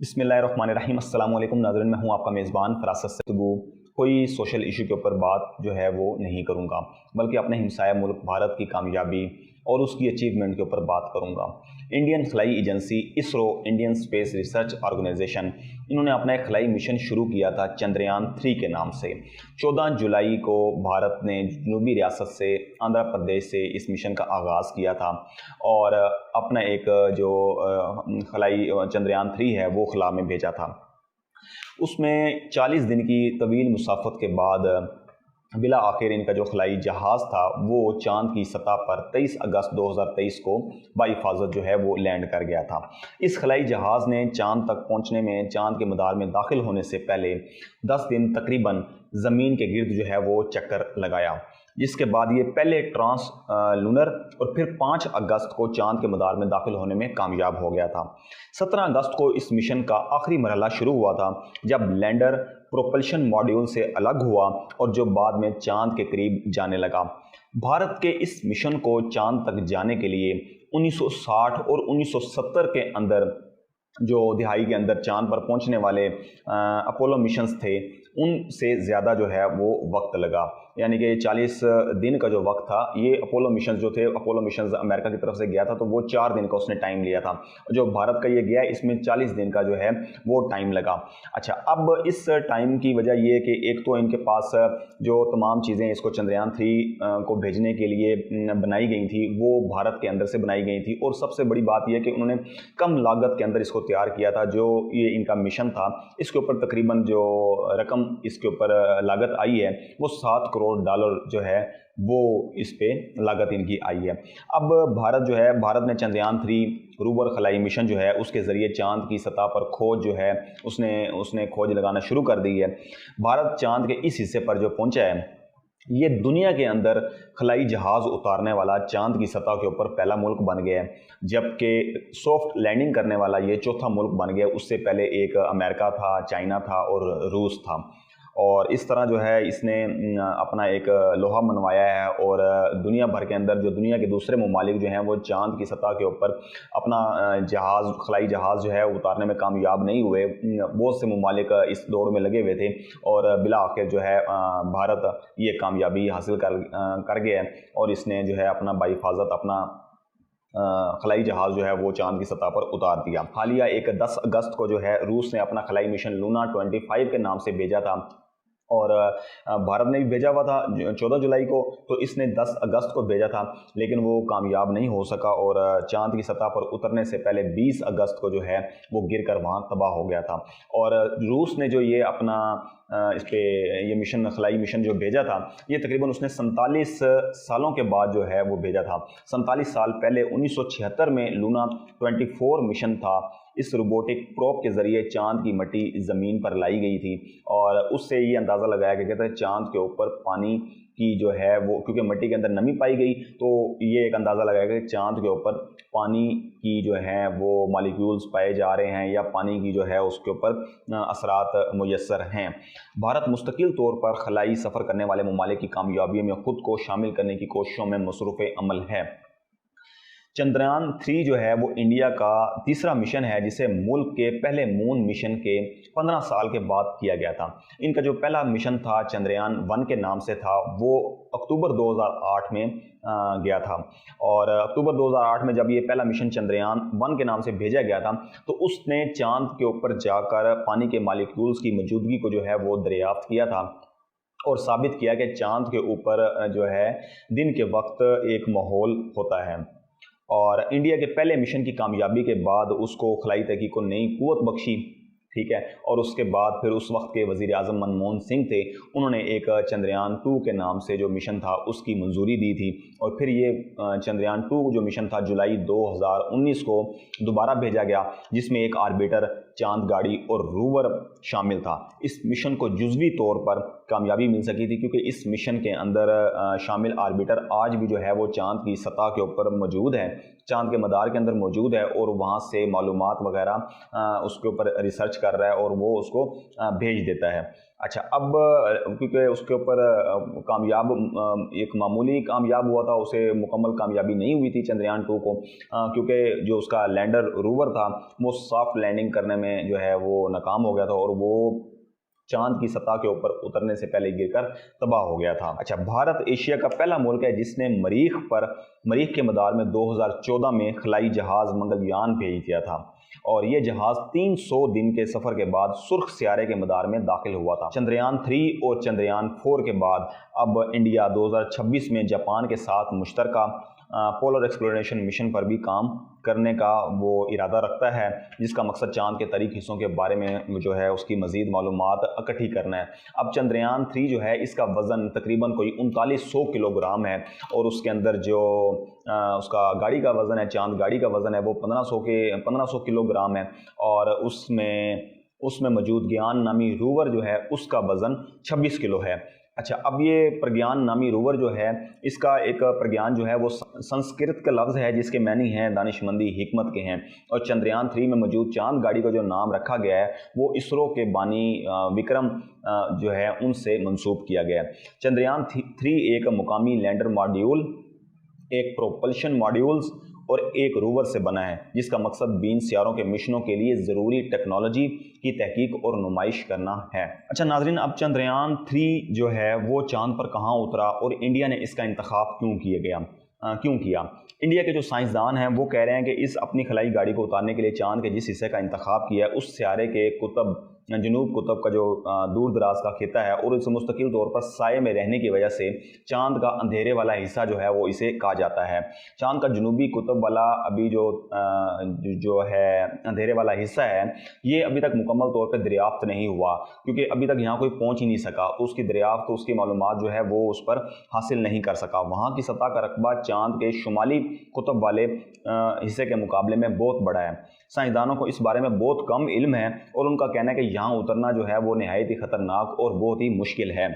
बिस्मिल्लाहिर्रहमानिर्रहीम। अस्सलाम वालेकुम नाज़रीन, मैं हूं आपका मेज़बान फरासत से। कोई सोशल इशू के ऊपर बात जो है वो नहीं करूंगा, बल्कि अपने हमसाया मुल्क भारत की कामयाबी और उसकी अचीवमेंट के ऊपर बात करूंगा। इंडियन खलाई agency ISRO, Indian space research organisation, इन्होंने अपना एक खलाई मिशन शुरू किया था चंद्रयान 3 के नाम से। 14 जुलाई को भारत ने जनूबी रियासत से, आंध्र प्रदेश से इस मिशन का आगाज़ किया था और अपना एक जो खलाई चंद्रयान 3 है वो खला में भेजा था। उसमें 40 दिन की तवील मुसाफत के बाद बिला आखिर इनका जो खलाई जहाज़ था वो चांद की सतह पर 23 अगस्त 2023 को बाहिफाजत जो है वो लैंड कर गया था। इस खलाई जहाज़ ने चांद तक पहुंचने में, चांद के मदार में दाखिल होने से पहले 10 दिन तकरीबन ज़मीन के गिर्द जो है वो चक्कर लगाया, जिसके बाद ये पहले ट्रांस लूनर और फिर 5 अगस्त को चांद के मदार में दाखिल होने में कामयाब हो गया था। 17 अगस्त को इस मिशन का आखिरी मरहला शुरू हुआ था, जब लैंडर प्रोपल्शन मॉड्यूल से अलग हुआ और जो बाद में चांद के करीब जाने लगा। भारत के इस मिशन को चांद तक जाने के लिए 1960 और 1970 के अंदर जो दिहाई के अंदर चांद पर पहुंचने वाले अपोलो मिशंस थे, उनसे ज़्यादा जो है वो वक्त लगा। यानी कि 40 दिन का जो वक्त था, ये अपोलो मिशंस जो थे, अपोलो मिशंस अमेरिका की तरफ से गया था तो वो 4 दिन का उसने टाइम लिया था। जो भारत का ये गया, इसमें 40 दिन का जो है वो टाइम लगा। अच्छा, अब इस टाइम की वजह ये कि एक तो इनके पास जो तमाम चीज़ें इसको चंद्रयान 3 को भेजने के लिए बनाई गई थी वो भारत के अंदर से बनाई गई थी, और सबसे बड़ी बात यह कि उन्होंने कम लागत के अंदर इसको तैयार किया था। जो ये इनका मिशन था, इसके ऊपर तकरीबन जो रकम इसके ऊपर लागत आई है वो $7 करोड़ जो है वो इस पे लागत इनकी आई है। अब भारत ने चंद्रयान 3 रोवर खलाई मिशन जो है उसके ज़रिए चांद की सतह पर खोज जो है उसने खोज लगाना शुरू कर दी है। भारत चांद के इस हिस्से पर जो पहुंचा है, ये दुनिया के अंदर खलाई जहाज़ उतारने वाला चांद की सतह के ऊपर पहला मुल्क बन गया है, जबकि सॉफ्ट लैंडिंग करने वाला ये चौथा मुल्क बन गया। उससे पहले एक अमेरिका था, चाइना था और रूस था। और इस तरह जो है इसने अपना एक लोहा मनवाया है, और दुनिया भर के अंदर जो दुनिया के दूसरे ममालिक जो हैं वो चांद की सतह के ऊपर अपना खलाई जहाज़ जो है उतारने में कामयाब नहीं हुए। बहुत से ममालिक इस दौड़ में लगे हुए थे और बिला आखिर जो है भारत ये कामयाबी हासिल कर गया है, और इसने जो है अपना बाहिफाजत अपना खलाई जहाज़ जो है वो चांद की सतह पर उतार दिया। हालिया एक 10 अगस्त को जो है रूस ने अपना खलाई मिशन लूना 25 के नाम से भेजा था, और भारत ने भी भेजा हुआ था 14 जुलाई को, तो इसने 10 अगस्त को भेजा था, लेकिन वो कामयाब नहीं हो सका और चांद की सतह पर उतरने से पहले 20 अगस्त को जो है वो गिरकर वहाँ तबाह हो गया था। और रूस ने जो ये अपना इस पे ये मिशन, खलाई मिशन जो भेजा था, ये तकरीबन उसने 47 सालों के बाद जो है वो भेजा था। 47 साल पहले 1976 में लूना 24 मिशन था। इस रोबोटिक प्रोब के ज़रिए चांद की मिट्टी ज़मीन पर लाई गई थी, और उससे ये अंदाज़ा लगाया गया था चांद के ऊपर पानी की जो है वो, क्योंकि मिट्टी के अंदर नमी पाई गई, तो ये एक अंदाज़ा लगाया गया कि चांद के ऊपर पानी की जो है वो मॉलिक्यूल्स पाए जा रहे हैं, या पानी की जो है उसके ऊपर असरात मुयस्सर हैं। भारत मुस्तकिल तौर पर खलाई सफ़र करने वाले ममालिक की कामयाबी में ख़ुद को शामिल करने की कोशिशों में मसरूफ़ अमल है। चंद्रयान 3 जो है वो इंडिया का तीसरा मिशन है, जिसे मुल्क के पहले मून मिशन के 15 साल के बाद किया गया था। इनका जो पहला मिशन था चंद्रयान 1 के नाम से था, वो अक्टूबर 2008 में गया था। और अक्टूबर 2008 में जब ये पहला मिशन चंद्रयान 1 के नाम से भेजा गया था, तो उसने चांद के ऊपर जाकर पानी के मॉलिक्यूल्स की मौजूदगी को जो है वो दरियाफ्त किया था, और साबित किया कि चांद के ऊपर जो है दिन के वक्त एक माहौल होता है। और इंडिया के पहले मिशन की कामयाबी के बाद उसको खलाई तहकीक को नई कुव्वत बख्शी, ठीक है। और उसके बाद फिर उस वक्त के वज़ीर आज़म मनमोहन सिंह थे, उन्होंने एक चंद्रयान 2 के नाम से जो मिशन था उसकी मंजूरी दी थी, और फिर ये चंद्रयान 2 जो मिशन था जुलाई 2019 को दोबारा भेजा गया, जिसमें एक आर्बिटर, चांद गाड़ी और रोवर शामिल था। इस मिशन को जुज़वी तौर पर कामयाबी मिल सकी थी, क्योंकि इस मिशन के अंदर शामिल आर्बिटर आज भी जो है वो चांद की सतह के ऊपर मौजूद है। चांद के मदार के अंदर मौजूद है और वहाँ से मालूमात वगैरह उसके ऊपर रिसर्च कर रहा है और वो उसको भेज देता है। अच्छा, अब क्योंकि उसके ऊपर कामयाब एक मामूली कामयाब हुआ था, उसे मुकम्मल कामयाबी नहीं हुई थी चंद्रयान 2 को, क्योंकि जो उसका लैंडर रोवर था वो सॉफ्ट लैंडिंग करने में जो है वो नाकाम हो गया था और वो चांद की सतह के ऊपर उतरने से पहले गिरकर तबाह हो गया था। अच्छा, भारत एशिया का पहला मुल्क है जिसने मरीख के मदार में 2014 में खलाई जहाज मंगलयान भेज दिया था और ये जहाज 300 दिन के सफर के बाद सुर्ख सियारे के मदार में दाखिल हुआ था। चंद्रयान 3 और चंद्रयान 4 के बाद अब इंडिया 2026 में जापान के साथ मुश्तरका पोलर एक्सप्लोरेशन मिशन पर भी काम करने का वो इरादा रखता है, जिसका मकसद चांद के तरीक हिस्सों के बारे में जो है उसकी मज़ीद मालूमात इकट्ठी करना है। अब चंद्रयान 3 जो है इसका वज़न तकरीबन कोई 3900 किलोग्राम है और उसके अंदर जो उसका गाड़ी का वज़न है, चांद गाड़ी का वज़न है वो 1500 किलोग्राम है और उसमें मौजूद ज्ञान नामी रोवर जो है उसका वज़न 26 किलो है। अच्छा, अब ये प्रज्ञान नामी रोवर जो है इसका एक प्रज्ञान जो है वो संस्कृत का लफ्ज़ है जिसके मानी हैं दानिशमंदी, हिकमत के हैं, और चंद्रयान 3 में मौजूद चांद गाड़ी का जो नाम रखा गया है वो इसरो के बानी विक्रम जो है उनसे मंसूब किया गया है। चंद्रयान 3 एक मुकामी लैंडर मॉड्यूल, एक प्रोपल्शन मॉड्यूल्स और एक रोवर से बना है, जिसका मकसद 20 सियारों के मिशनों के लिए ज़रूरी टेक्नोलॉजी की तहकीक और नुमाइश करना है। अच्छा नाज़रीन, अब चंद्रयान 3 जो है वो चांद पर कहाँ उतरा और इंडिया ने इसका इंतखाब क्यों किया। इंडिया के जो साइंसदान हैं वो कह रहे हैं कि इस अपनी खलाई गाड़ी को उतारने के लिए चांद के जिस हिस्से का इंतखाब किया है उस सियारे के जनूब कुतुब का जो दूर दराज का खिता है और इसे मुस्तकिल तौर पर साए में रहने की वजह से चांद का अंधेरे वाला हिस्सा जो है वो इसे कहा जाता है। चांद का जनूबी कुतुब वाला अभी जो है अंधेरे वाला हिस्सा है ये अभी तक मुकम्मल तौर पर दरियाफ्त नहीं हुआ, क्योंकि अभी तक यहाँ कोई पहुँच ही नहीं सका, तो उसकी दरियाफ्त, उसकी मालूमात जो है वो उस पर हासिल नहीं कर सका। वहाँ की सतह का रकबा चांद के शुमाली कुतुब वाले हिस्से के मुकाबले में बहुत बड़ा है। साइंसदानों को इस बारे में बहुत कम इल्म है और उनका कहना है कि यहाँ उतरना जो है वो नहायत ही ख़तरनाक और बहुत ही मुश्किल है।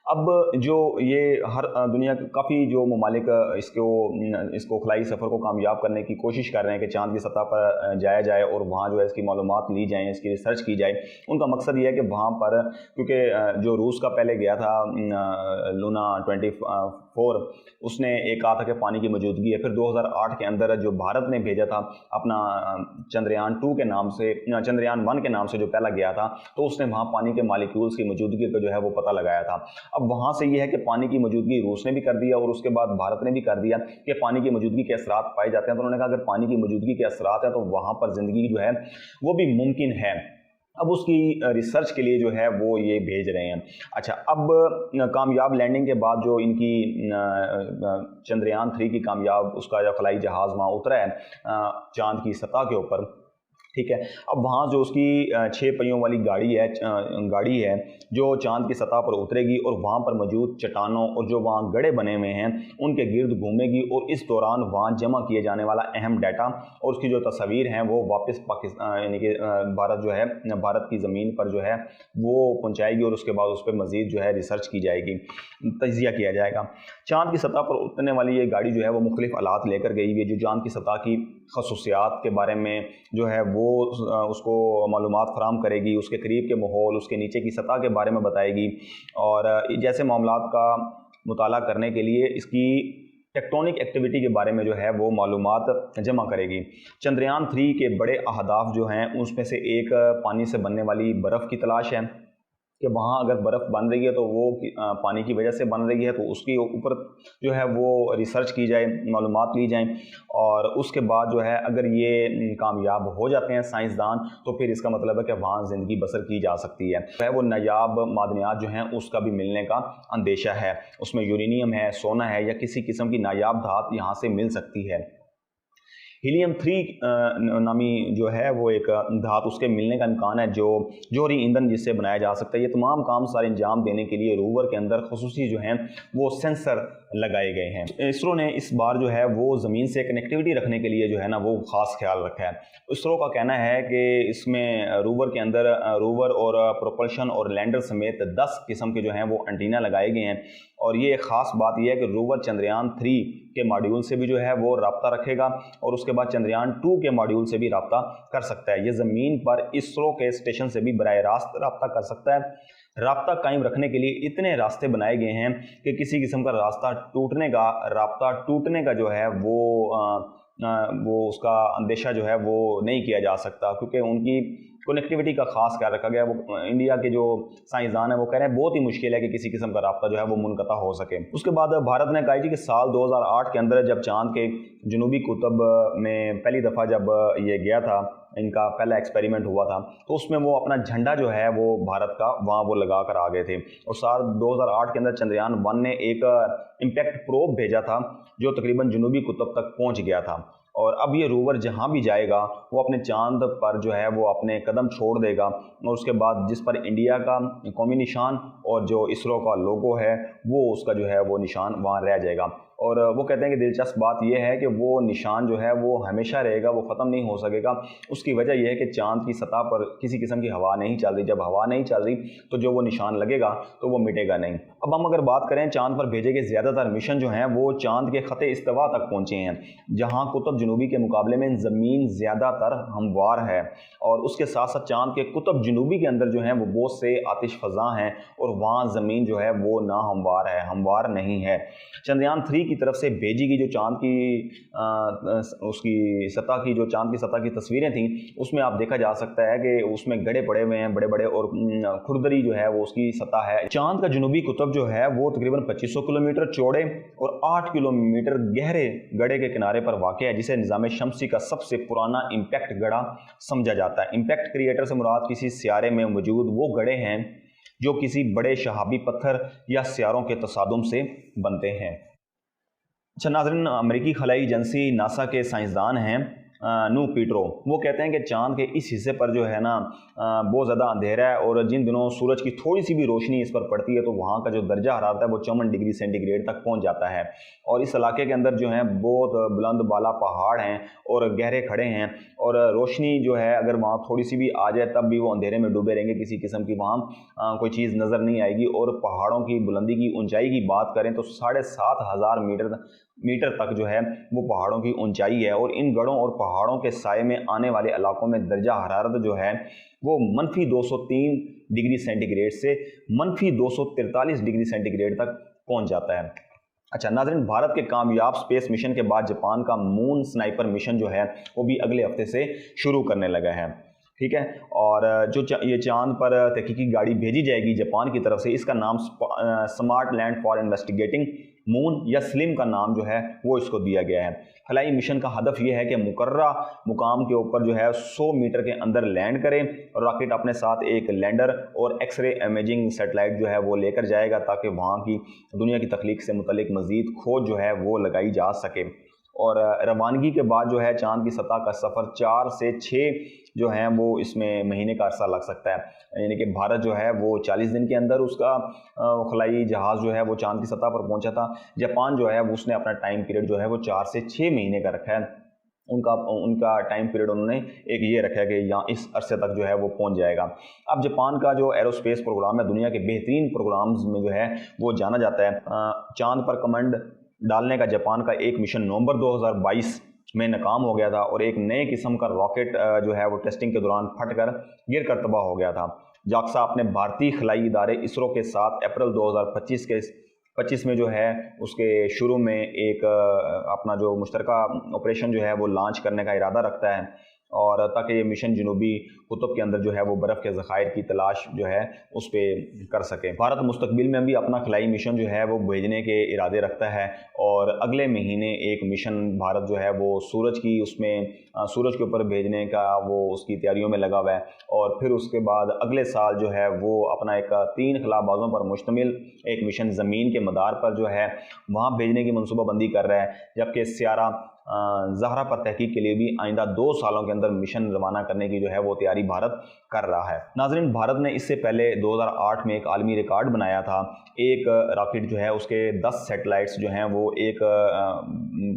अब जो ये हर दुनिया के काफ़ी जो ममालिक इसको खलाई सफ़र को कामयाब करने की कोशिश कर रहे हैं कि चांद की सतह पर जाया जाए और वहाँ जो है इसकी मालूमात ली जाएँ, इसकी रिसर्च की जाए। उनका मकसद ये है कि वहाँ पर, क्योंकि जो रूस का पहले गया था लूना 24, उसने एक कहा था कि पानी की मौजूदगी है। फिर 2008 के अंदर जो भारत ने भेजा था अपना चंद्रयान 2 के नाम से, चंद्रयान 1 के नाम से जो पहला गया था, तो उसने वहाँ पानी के मालिक्यूल्स की मौजूदगी को जो है वो पता लगाया था। अब वहाँ से ये है कि पानी की मौजूदगी रूस ने भी कर दिया और उसके बाद भारत ने भी कर दिया कि पानी की मौजूदगी के असरात पाए जाते हैं। तो उन्होंने कहा अगर पानी की मौजूदगी के असरात हैं तो वहाँ पर ज़िंदगी जो है वो भी मुमकिन है। अब उसकी रिसर्च के लिए जो है वो ये भेज रहे हैं। अच्छा, अब कामयाब लैंडिंग के बाद जो इनकी चंद्रयान 3 की कामयाब उसका जो खलाई जहाज़ वहाँ उतरा है चांद की सतह के ऊपर, ठीक है। अब वहाँ जो उसकी 6 पहियों वाली गाड़ी है जो चांद की सतह पर उतरेगी और वहाँ पर मौजूद चट्टानों और जो वहाँ गड्ढे बने हुए हैं उनके गिर्द घूमेगी और इस दौरान वहाँ जमा किए जाने वाला अहम डाटा और उसकी जो तस्वीर हैं वो वापस पाकिस्तान यानी कि भारत जो है भारत की ज़मीन पर जो है वो पहुँचाएगी और उसके बाद उस पर मज़ीद जो है रिसर्च की जाएगी, तजिया किया जाएगा। चाँद की सतह पर उतरने वाली ये गाड़ी जो है वो मुख्तलिफ आलात लेकर गई है जो चाँद की सतह की खसूसियात के बारे में जो है वो उसको मालूमात फराम करेगी, उसके करीब के माहौल, उसके नीचे की सतह के बारे में बताएगी और जैसे मामलात का मुताला करने के लिए इसकी टेक्टोनिक एक्टिविटी के बारे में जो है वो मालूमात जमा करेगी। चंद्रयान 3 के बड़े अहदाफ जो हैं उसमें से एक पानी से बनने वाली बर्फ़ की तलाश है कि वहाँ अगर बर्फ़ बन रही है तो वो पानी की वजह से बन रही है, तो उसके ऊपर जो है वो रिसर्च की जाए, मालूमात ली जाएं और उसके बाद जो है अगर ये कामयाब हो जाते हैं साइंसदान तो फिर इसका मतलब है कि वहाँ ज़िंदगी बसर की जा सकती है। तो वो नायाब मादनियात जो हैं उसका भी मिलने का अंदेशा है, उसमें यूरेनियम है, सोना है या किसी किस्म की नायाब धात यहाँ से मिल सकती है। हीलियम 3 नामी जो है वो एक धातु उसके मिलने का इम्कान है जो जोहरी ईंधन जिससे बनाया जा सकता है। ये तमाम काम सारे अंजाम देने के लिए रोवर के अंदर खुसूसी जो हैं वो सेंसर लगाए गए हैं। इसरो ने इस बार जो है वो ज़मीन से कनेक्टिविटी रखने के लिए जो है ना वो ख़ास ख्याल रखा है। इसरो का कहना है कि इसमें रोवर के अंदर रोवर और प्रोपल्शन और लैंडर समेत 10 किस्म के जो हैं वो एंटीना लगाए गए हैं اور یہ ایک ख़ास बात यह है कि रोवर चंद्रयान 3 के मॉड्यूल से भी जो है वो रब्ता रखेगा और उसके बाद चंद्रयान 2 के मॉड्यूल से भी रब्ता कर सकता है। ये ज़मीन पर इसरो के स्टेशन से भी बराह रास्त रब्ता कर सकता है। राब्ता कायम रखने के लिए इतने रास्ते बनाए गए हैं कि किसी किस्म का राब्ता टूटने का जो है वो उसका अंदेशा जो है वो नहीं किया जा सकता, क्योंकि उनकी कनेक्टिविटी का खास ख्याल रखा गया। वो इंडिया के जो साइंसदान हैं वो कह रहे हैं बहुत ही मुश्किल है कि किसी किस्म का राब्ता जो है वो मुनक़ता हो सके। उसके बाद भारत ने कहा कि साल 2008 के अंदर जब चांद के जनूबी कुतुब में पहली दफ़ा जब ये गया था, इनका पहला एक्सपेरिमेंट हुआ था, तो उसमें वो अपना झंडा जो है वो भारत का वहाँ वो लगा कर आ गए थे। और साल 2008 के अंदर चंद्रयान 1 ने एक इम्पैक्ट प्रोब भेजा था जो तकरीबन जनूबी कुतुब तक पहुँच गया था। और अब ये रोवर जहाँ भी जाएगा वो अपने चांद पर जो है वो अपने कदम छोड़ देगा, और उसके बाद जिस पर इंडिया का कौमी निशान और जो इसरो का लोगो है वो उसका जो है वो निशान वहाँ रह जाएगा। और वो कहते हैं कि दिलचस्प बात यह है कि वो निशान जो है वो हमेशा रहेगा, वो ख़त्म नहीं हो सकेगा। उसकी वजह यह है कि चांद की सतह पर किसी किस्म की हवा नहीं चल रही। जब हवा नहीं चल रही तो जो वो निशान लगेगा तो वो मिटेगा नहीं। अब हम अगर बात करें, चांद पर भेजे गए ज़्यादातर मिशन जो हैं वो चांद के ख़ते इस्तिवा तक पहुँचे हैं, जहाँ कुतुब जनूबी के मुकाबले में ज़मीन ज़्यादातर हमवार है, और उसके साथ साथ चांद के कुतुब जनूबी के अंदर जो हैं वो बहुत से आतिश फ़ज़ा हैं और वहाँ ज़मीन जो है वो ना हमवार है, हमवार नहीं है। चंद्रयान 3 की तरफ से भेजी गई जो चांद की उसकी सतह की जो चांद की सतह की तस्वीरें थीं, उसमें आप देखा जा सकता है कि उसमें गड्ढे पड़े हुए हैं बड़े बड़े, और खुरदरी जो है वो उसकी सतह है। चांद का जनूबी कुतुब जो है वो तकरीबन 2500 किलोमीटर चौड़े और 8 किलोमीटर गहरे गड्ढे के किनारे पर वाक़ है, जिसे निज़ाम शमसी का सबसे पुराना इम्पैक्ट गड्ढा समझा जाता है। इम्पैक्ट क्रिएटर से मुराद किसी सियारे में मौजूद वो गड्ढे हैं जो किसी बड़े शहाबी पत्थर या सियारों के तसादुम से बनते हैं। अच्छा नाज़रीन, अमेरिकी खलाई एजेंसी नासा के साइंसदान हैं नू पीट्रो, वो कहते हैं कि चांद के इस हिस्से पर जो है ना बहुत ज़्यादा अंधेरा है, और जिन दिनों सूरज की थोड़ी सी भी रोशनी इस पर पड़ती है तो वहाँ का जो दर्जा हरारत है वो 54 डिग्री सेंटीग्रेड तक पहुँच जाता है। और इस इलाके के अंदर जो है बहुत बुलंद बाला पहाड़ हैं और गहरे खड़े हैं, और रोशनी जो है अगर वहाँ थोड़ी सी भी आ जाए तब भी वो अंधेरे में डूबे रहेंगे, किसी किस्म की वहाँ कोई चीज़ नज़र नहीं आएगी। और पहाड़ों की बुलंदी की ऊंचाई की बात करें तो 7500 मीटर तक जो है वो पहाड़ों की ऊंचाई है, और इन गढ़ों और पहाड़ों के साए में आने वाले इलाकों में दर्जा हरारत जो है वो -203 डिग्री सेंटीग्रेड से -243 डिग्री सेंटीग्रेड तक पहुंच जाता है। अच्छा नाज़रीन, भारत के कामयाब स्पेस मिशन के बाद जापान का मून स्नाइपर मिशन जो है वो भी अगले हफ्ते से शुरू करने लगा है, ठीक है। और जो ये चांद पर तहकीकी गाड़ी भेजी जाएगी जापान की तरफ से, इसका नाम smart land for investigating moon या स्लिम का नाम जो है वो इसको दिया गया है। खलाई मिशन का हदफ ये है कि मुकर्रा मुकाम के ऊपर जो है 100 मीटर के अंदर लैंड करें, और रॉकेट अपने साथ एक लैंडर और एक्सरे इमेजिंग सेटेलाइट जो है वो लेकर जाएगा, ताकि वहाँ की दुनिया की तख्लीक से मुतल्लिक मज़ीद खोज जो है वो लगाई जा सके। और रवानगी के बाद जो है चांद की सतह का सफ़र 4 से 6 जो है वो इसमें महीने का अरसा लग सकता है, यानी कि भारत जो है वो 40 दिन के अंदर उसका खलाई जहाज़ जो है वो चांद की सतह पर पहुंचा था। जापान जो है उसने अपना टाइम पीरियड जो है वो 4 से 6 महीने का रखा है। उनका टाइम पीरियड उन्होंने एक ये रखा है कि यहाँ इस अरसे तक जो है वो पहुंच जाएगा। अब जापान का जो एरोस्पेस प्रोग्राम है दुनिया के बेहतरीन प्रोग्राम्स में जो है वो जाना जाता है। चांद पर कमांड डालने का जापान का एक मिशन नवंबर 2022 में नाकाम हो गया था, और एक नए किस्म का रॉकेट जो है वो टेस्टिंग के दौरान फटकर गिर कर तबाह हो गया था। जाक्सा अपने भारतीय खलाई इदारे इसरो के साथ अप्रैल 2025 में जो है उसके शुरू में एक अपना जो मुश्तरका ऑपरेशन जो है वो लॉन्च करने का इरादा रखता है, और ताकि ये मिशन जनूबी कुतुब के अंदर जो है वो बर्फ़ के ज़खायर की तलाश जो है उस पर कर सके। भारत मुस्तकबिल में भी अपना खलाई मिशन जो है वो भेजने के इरादे रखता है, और अगले महीने एक मिशन भारत जो है वो सूरज के ऊपर भेजने का वो उसकी तैयारियों में लगा हुआ है। और फिर उसके बाद अगले साल जो है वो अपना एक 3 खलाबाजों पर मुश्तमिल एक मिशन ज़मीन के मदार पर जो है वहाँ भेजने की मनसूबाबंदी कर रहा है, जबकि सियारा ज़हरा पर तहकीक के लिए भी आइंदा 2 सालों के अंदर मिशन रवाना करने की जो है वो तैयारी भारत कर रहा है। नाज़रीन, भारत ने इससे पहले 2008 में एक आलमी रिकॉर्ड बनाया था। एक रॉकेट जो है उसके 10 सैटेलाइट्स जो हैं वो एक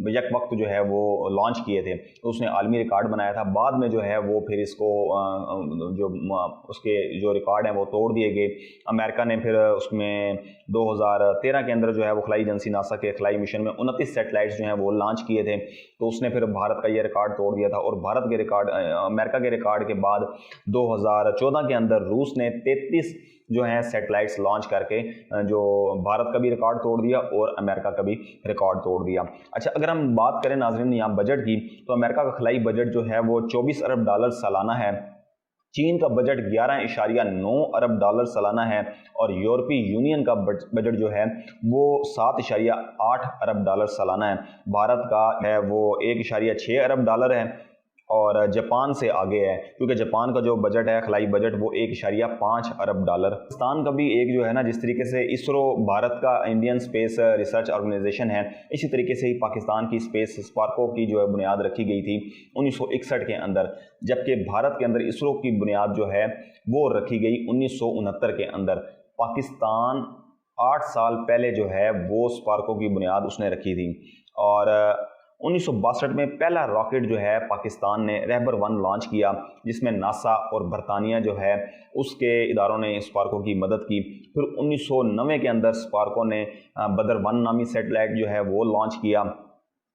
यक वक्त जो है वो लॉन्च किए थे, तो उसने आलमी रिकॉर्ड बनाया था। बाद में जो है वो फिर इसको जो उसके जो रिकॉर्ड हैं वो तोड़ दिए गए। अमेरिका ने फिर उसमें 2013 के अंदर जो है वो खलाई एजेंसी नासा के खलाई मिशन में 29 सैटेलाइट्स जो हैं वो लॉन्च किए थे, तो उसने फिर भारत का ये रिकॉर्ड तोड़ दिया था। और भारत के रिकॉर्ड अमेरिका के रिकॉर्ड के बाद 2014 के अंदर रूस ने 33 जो हैं सैटेलाइट्स लॉन्च करके जो भारत का भी रिकॉर्ड तोड़ दिया और अमेरिका का भी रिकॉर्ड तोड़ दिया। अच्छा, अगर हम बात करें नाज़रीन यहाँ बजट की, तो अमेरिका का खलाई बजट जो है वो 24 अरब डॉलर सालाना है। चीन का बजट 11.9 अरब डॉलर सालाना है और यूरोपीय यूनियन का बजट जो है वो 7.8 अरब डॉलर सालाना है। भारत का है वो 1.6 अरब डॉलर है और जापान से आगे है, क्योंकि जापान का जो बजट है खलाई बजट वो 1.5 अरब डॉलर। पाकिस्तान का भी एक जो है ना, जिस तरीके से इसरो भारत का इंडियन स्पेस रिसर्च ऑर्गेनाइजेशन है, इसी तरीके से ही पाकिस्तान की स्पेस स्पार्को की जो है बुनियाद रखी गई थी 1961 के अंदर, जबकि भारत के अंदर इसरो की बुनियाद जो है वो रखी गई 1969 के अंदर। पाकिस्तान 8 साल पहले जो है वो स्पार्को की बुनियाद उसने रखी थी और 1962 में पहला रॉकेट जो है पाकिस्तान ने रहबर 1 लॉन्च किया, जिसमें नासा और बरतानिया जो है उसके इदारों ने स्पार्को की मदद की। फिर 1990 के अंदर स्पार्को ने बदर 1 नामी सैटेलाइट जो है वो लॉन्च किया।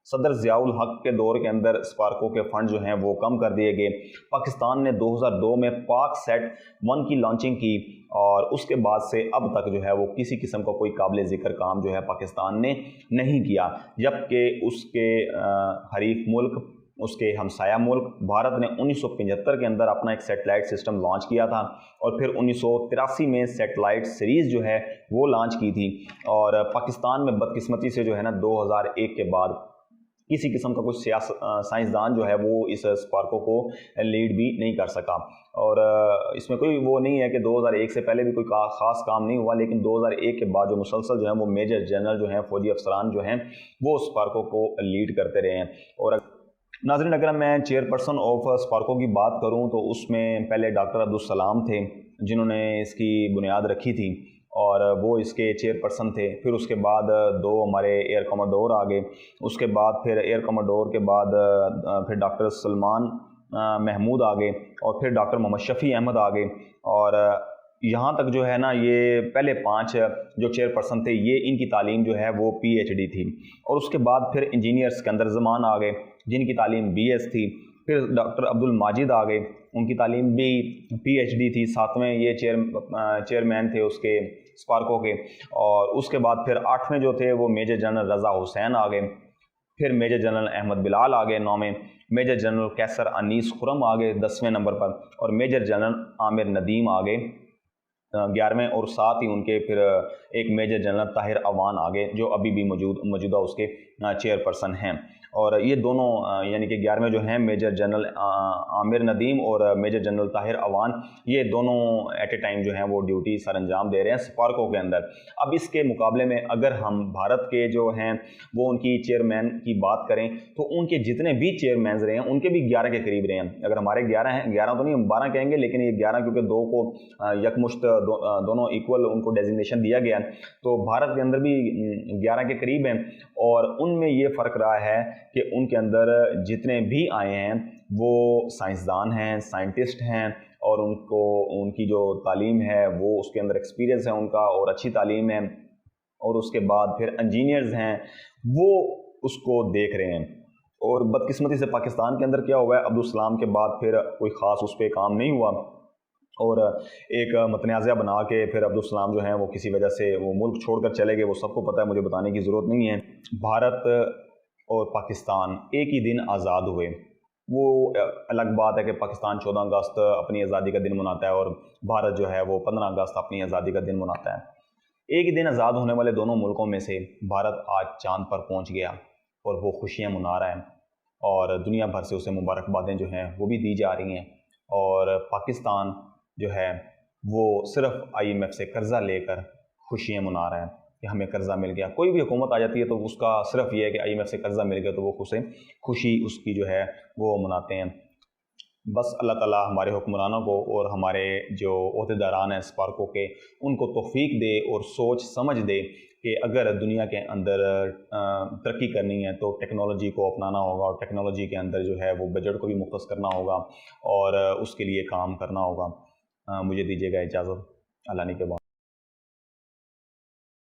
सदर ज़ियाउल हक के दौर के अंदर स्पार्को के फंड जो हैं वो कम कर दिए गए। पाकिस्तान ने 2002 में पाक सेट 1 की लॉन्चिंग की और उसके बाद से अब तक जो है वो किसी किस्म का कोई काबिल ज़िक्र काम जो है पाकिस्तान ने नहीं किया, जबकि उसके हरीफ मुल्क, उसके हमसाया मुल्क भारत ने 1975 के अंदर अपना एक सैटेलाइट सिस्टम लॉन्च किया था और फिर 1983 में सैटेलाइट सीरीज़ जो है वो लॉन्च की थी। और पाकिस्तान में बदकिस्मती से जो है ना 2001 के बाद किसी किस्म का कुछ साइंसदान जो है वो इस स्पार्को को लीड भी नहीं कर सका। और इसमें कोई वो नहीं है कि 2001 से पहले भी कोई ख़ास काम नहीं हुआ, लेकिन 2001 के बाद जो मुसलसल जो है वो मेजर जनरल जो हैं फौजी अफसरान जो हैं वो स्पार्को को लीड करते रहे हैं। और नाज़रीन, अगर मैं चेयरपर्सन ऑफ स्पार्को की बात करूं तो उसमें पहले डॉक्टर अब्दुल सलाम थे, जिन्होंने इसकी बुनियाद रखी थी और वो इसके चेयरपर्सन थे। फिर उसके बाद 2 हमारे एयर कमोडोर आ गए। उसके बाद फिर एयर कमोडोर के बाद फिर डॉक्टर सलमान महमूद आ गए और फिर डॉक्टर मोहम्मद शफ़ी अहमद आ गए। और यहाँ तक जो है ना, ये पहले 5 जो चेयरपर्सन थे ये इनकी तालीम जो है वो PhD थी। और उसके बाद फिर इंजीनियर्स के अंदर ज़मान आ गए जिनकी तालीम BS थी। फिर डॉक्टर अब्दुल माजिद आ गए, उनकी तालीम भी PhD थी। 7वें ये चेयरमैन थे उसके स्पार्को के। और उसके बाद फिर 8वें जो थे वो मेजर जनरल रज़ा हुसैन आ गए। फिर मेजर जनरल अहमद बिलाल आ गए 9वें। मेजर जनरल कैसर अनीस खुरम आ गए 10वें नंबर पर। और मेजर जनरल आमिर नदीम आ गए 11वें। और साथ ही उनके फिर एक मेजर जनरल ताहिर अवान आ गए जो अभी भी मौजूदा उसके चेयरपर्सन हैं। और ये दोनों यानी कि 11वें जो हैं मेजर जनरल आमिर नदीम और मेजर जनरल ताहिर अवान, ये दोनों एट ए टाइम जो हैं वो ड्यूटी सर अंजाम दे रहे हैं स्पार्को के अंदर। अब इसके मुकाबले में अगर हम भारत के जो हैं वो उनकी चेयरमैन की बात करें तो उनके जितने भी चेयरमैन रहे हैं उनके भी 11 के करीब रहे हैं। अगर हमारे 11 हैं, 11 तो नहीं हम 12 कहेंगे, लेकिन ये 11 क्योंकि 2 को यकमुश्त दोनों इक्वल उनको डेजिग्नेशन दिया गया, तो भारत के अंदर भी 11 के करीब हैं। और उनमें ये फ़र्क रहा है कि उनके अंदर जितने भी आए हैं वो साइंसदान हैं, साइंटिस्ट हैं और उनको उनकी जो तालीम है वो उसके अंदर एक्सपीरियंस है उनका और अच्छी तालीम है। और उसके बाद फिर इंजीनियर्स हैं वो उसको देख रहे हैं। और बदकिस्मती से पाकिस्तान के अंदर क्या हुआ है, अब्दुल सलाम के बाद फिर कोई ख़ास उस पर काम नहीं हुआ और एक मतनाज़ा बना के फिर अब्दुल सलाम जो हैं वो किसी वजह से वो मुल्क छोड़कर चले गए। वो सबको पता है, मुझे बताने की ज़रूरत नहीं है। भारत और पाकिस्तान एक ही दिन आज़ाद हुए। वो अलग बात है कि पाकिस्तान 14 अगस्त अपनी आज़ादी का दिन मनाता है और भारत जो है वो 15 अगस्त अपनी आज़ादी का दिन मनाता है। एक ही दिन आज़ाद होने वाले दोनों मुल्कों में से भारत आज चाँद पर पहुँच गया और वो खुशियाँ मना रहा है और दुनिया भर से उसे मुबारकबादें जो हैं वो भी दी जा रही हैं। और पाकिस्तान जो है वो सिर्फ IMF से कर्ज़ा लेकर खुशियाँ मना रहा है। کہ ہمیں قرضہ مل گیا. کوئی بھی حکومت آ جاتی ہے تو اس کا صرف یہ ہے کہ IMF سے قرضہ مل گیا تو وہ خوشی اس کی جو ہے وہ مناتے ہیں. بس اللہ تعالیٰ ہمارے حکمرانوں کو اور ہمارے جو عہدیداران ہیں اسپارکو کے ان کو توفیق دے اور سوچ سمجھ دے کہ اگر دنیا کے اندر ترقی کرنی ہے تو ٹیکنالوجی کو اپنانا ہوگا اور ٹیکنالوجی کے اندر جو ہے وہ بجٹ کو بھی مختص کرنا ہوگا اور اس کے لیے کام کرنا ہوگا. مجھے دیجیے گا اجازت. اللہ نے کے بعد.